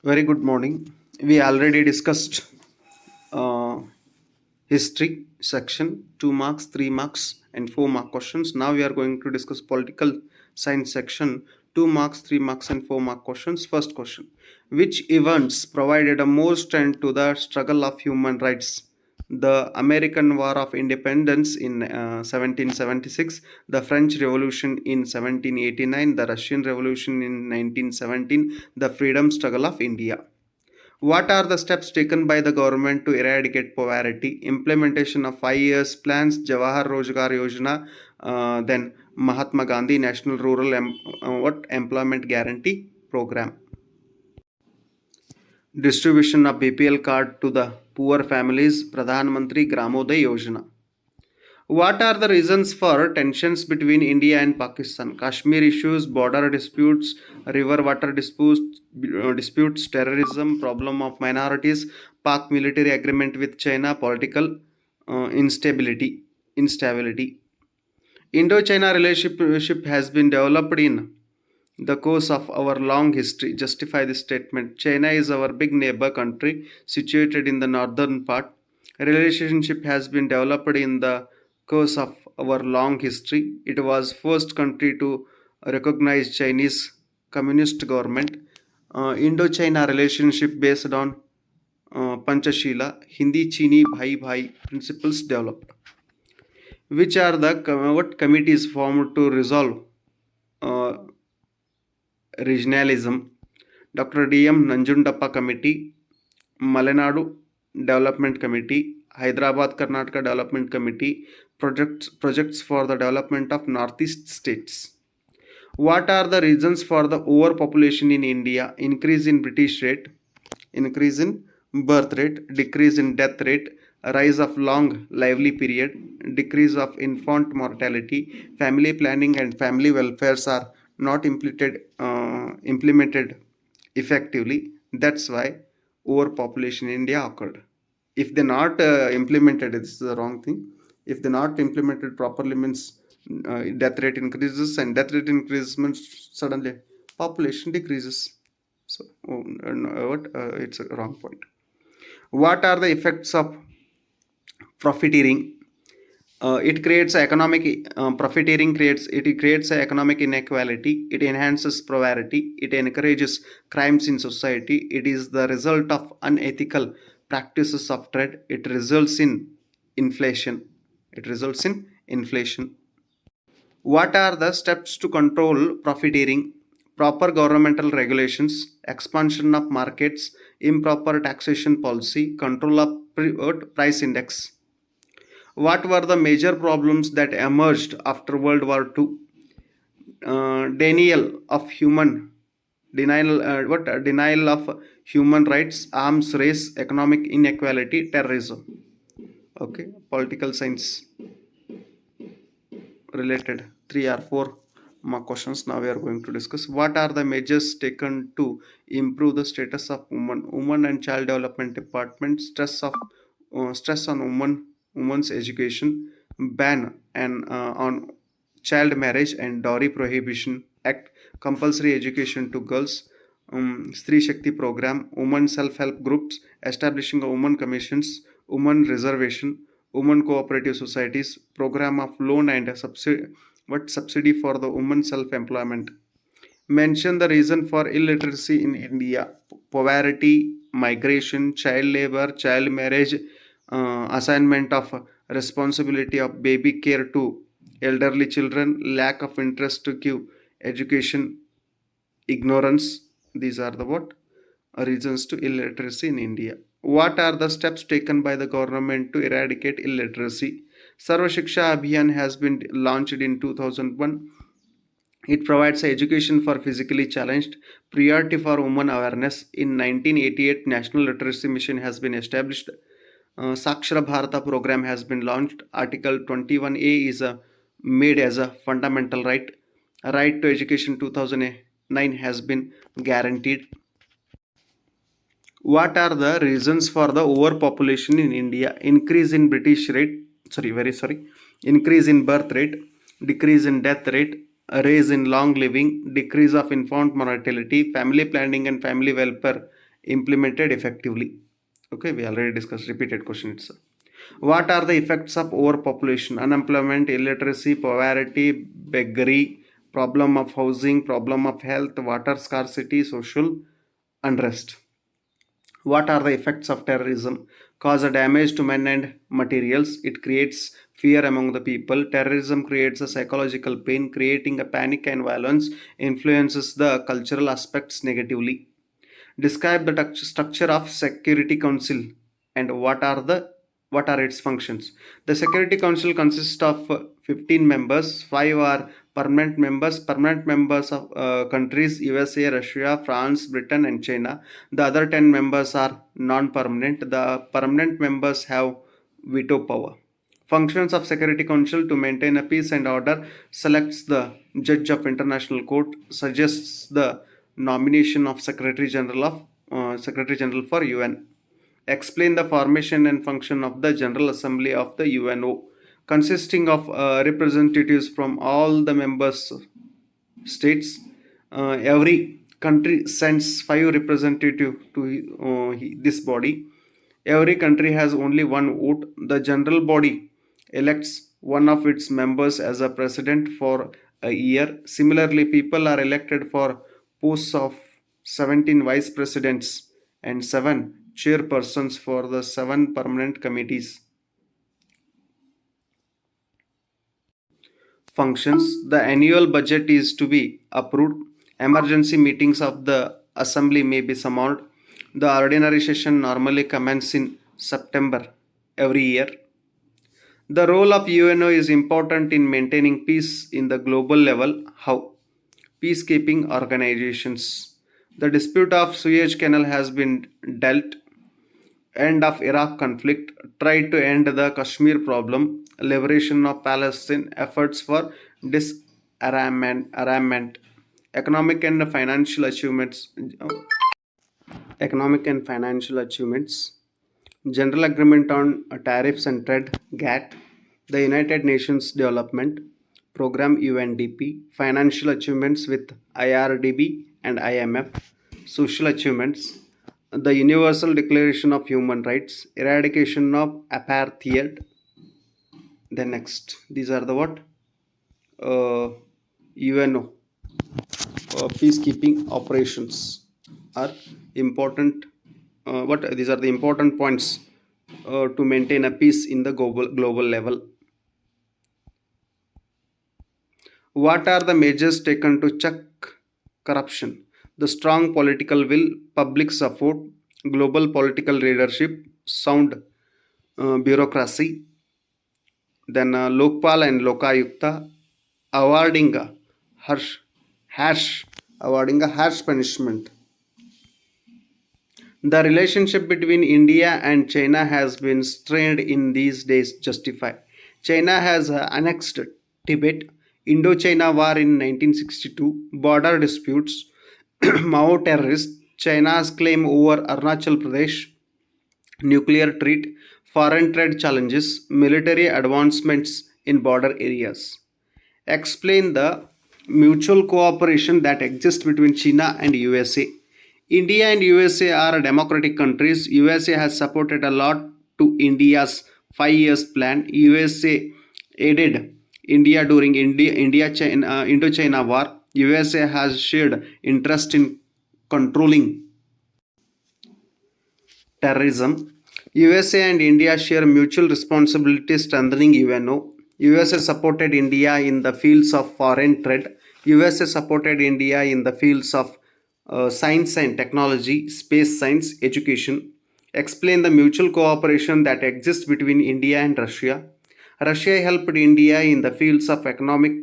Very good morning. We already discussed uh, history section, 2 marks, 3 marks, and 4 mark questions. Now we are going to discuss political science section, 2 marks, 3 marks, and 4 mark questions. First question: which events provided a more strength to the struggle of human rights? The American War of Independence in 1776, the French Revolution in 1789, the Russian Revolution in 1917, the freedom struggle of India. What are the steps taken by the government to eradicate poverty? Implementation of 5 years plans, Jawahar Rojgar Yojana, then Mahatma Gandhi National Rural Employment Guarantee Program. Distribution of BPL card to the poor families, Pradhan Mantri Gramoday Yojana. What are the reasons for tensions between India and Pakistan? Kashmir issues, border disputes, river water disputes, terrorism, problem of minorities, Pak military agreement with China, political instability. Indo-China relationship has been developed in the course of our long history. Justify this statement. China is our big neighbor country situated in the northern part. Relationship has been developed in the course of our long history. It was first country to recognize Chinese communist government. Indo-China relationship based on Panchashila, Hindi Chini Bhai Bhai principles developed. Which are the what committees formed to resolve uh, regionalism? Dr. D.M. Nanjundappa Committee, Malenadu Development Committee, Hyderabad Karnataka Development Committee, projects for the development of Northeast states. What are the reasons for the overpopulation in India? Increase in British rate, increase in birth rate, decrease in death rate, rise of long lively period, decrease of infant mortality, family planning and family welfares are not implemented effectively. That's why overpopulation in India occurred. If they're not implemented, this is the wrong thing. If they're not implemented properly, means death rate increases, and death rate increases means suddenly population decreases. So it's a wrong point. What are the effects of profiteering? It creates economic profiteering creates economic inequality. It enhances poverty. It encourages crimes in society. It is the result of unethical practices of trade. It results in inflation. What are the steps to control profiteering? Proper governmental regulations, expansion of markets, improper taxation policy, control of price index. What were the major problems that emerged after World War II? Denial of human rights, arms race, economic inequality, terrorism. Okay, political science related 3 or 4 more questions. Now we are going to discuss what are the measures taken to improve the status of women and child development department. Stress on women's education, ban and on child marriage and dowry prohibition act, compulsory education to girls, Stree Shakti program, women self-help groups, establishing a women commissions, women reservation, women cooperative societies, program of loan and subsidy for the women self-employment. Mention the reason for illiteracy in India: poverty, migration, child labor, child marriage, assignment of responsibility of baby care to elderly children, lack of interest to give education, ignorance. These are the what reasons to illiteracy in India. What are the steps taken by the government to eradicate illiteracy? Sarva Shiksha Abhiyan has been launched in 2001. It provides education for physically challenged, priority for women awareness. In 1988, National Literacy Mission has been established. Sakshara Bharata program has been launched. Article 21A is made as a fundamental right. Right to education 2009 has been guaranteed. What are the reasons for the overpopulation in India? Increase in increase in birth rate, decrease in death rate, a rise in long living, decrease of infant mortality, family planning and family welfare implemented effectively? Okay, we already discussed. Repeated question itself. What are the effects of overpopulation? Unemployment, illiteracy, poverty, beggary, problem of housing, problem of health, water scarcity, social unrest. What are the effects of terrorism? Cause a damage to men and materials. It creates fear among the people. Terrorism creates a psychological pain, creating a panic and violence, influences the cultural aspects negatively. Describe the structure of Security Council and what are its functions. The Security Council consists of 15 members. 5 are permanent members. Permanent members of countries USA, Russia, France, Britain, and China. The other 10 members are non-permanent. The permanent members have veto power. Functions of Security Council: to maintain a peace and order, selects the judge of International Court, suggests the nomination of Secretary General for UN. Explain the formation and function of the General Assembly of the UNO, consisting of representatives from all the members states. Every country sends 5 representatives to this body. Every country has only one vote. The general body elects one of its members as a president for a year. Similarly, people are elected for posts of 17 vice presidents and 7 chairpersons for the 7 permanent committees. Functions: the annual budget is to be approved. Emergency meetings of the assembly may be summoned. The ordinary session normally commences in September every year. The role of UNO is important in maintaining peace in the global level. How? Peacekeeping organizations. The dispute of Suez Canal has been dealt. End of Iraq conflict. Tried to end the Kashmir problem. Liberation of Palestine. Efforts for disarmament. Economic and financial achievements. Economic and financial achievements. General Agreement on Tariffs and Trade (GATT), the United Nations Development Program (UNDP), financial achievements with IRDB and IMF, social achievements, the Universal Declaration of Human Rights, eradication of apartheid. Then next, these are the what? UNO peacekeeping operations are important. What these are the important points to maintain a peace in the global level. What are the measures taken to check corruption? The strong political will, public support, global political leadership, sound bureaucracy, then Lokpal and Lokayukta, awarding a harsh awarding a harsh punishment. The relationship between India and China has been strained in these days. Justify. China has annexed Tibet, Indo-China War in 1962, border disputes, Mao terrorists, China's claim over Arunachal Pradesh, nuclear treat, foreign trade challenges, military advancements in border areas. Explain the mutual cooperation that exists between China and USA. India and USA are democratic countries. USA has supported a lot to India's 5 years plan. USA aided India during Indo-China War. USA has shared interest in controlling terrorism. USA and India share mutual responsibility strengthening UNO. USA supported India in the fields of foreign trade. USA supported India in the fields of science and technology, space science, education. Explain the mutual cooperation that exists between India and Russia. Russia helped India in the fields of economic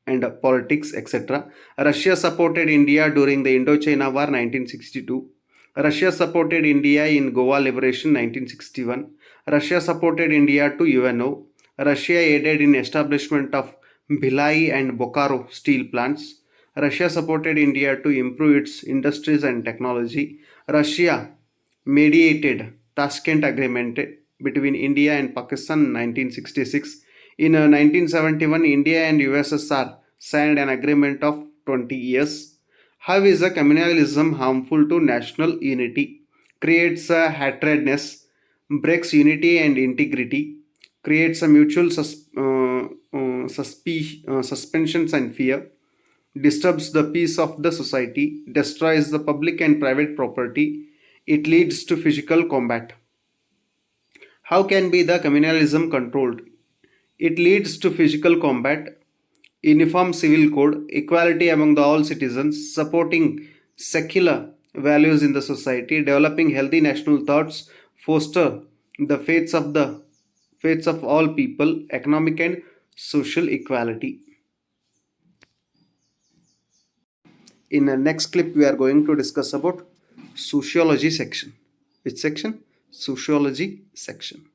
and politics, etc. Russia supported India during the Indo-China War 1962. Russia supported India in Goa Liberation 1961. Russia supported India to UNO. Russia aided in establishment of Bhilai and Bokaro steel plants. Russia supported India to improve its industries and technology. Russia mediated Tashkent Agreement between India and Pakistan in 1966. In 1971, India and USSR signed an agreement of 20 years. How is a communalism harmful to national unity? Creates a hatredness, breaks unity and integrity, creates a mutual suspensions and fear, disturbs the peace of the society, destroys the public and private property, it leads to physical combat. How can be the communalism controlled? It leads to physical combat, uniform civil code, equality among the all citizens, supporting secular values in the society, developing healthy national thoughts, foster the faiths of all people, economic and social equality. In the next clip, we are going to discuss about sociology section. Which section? Sociology section.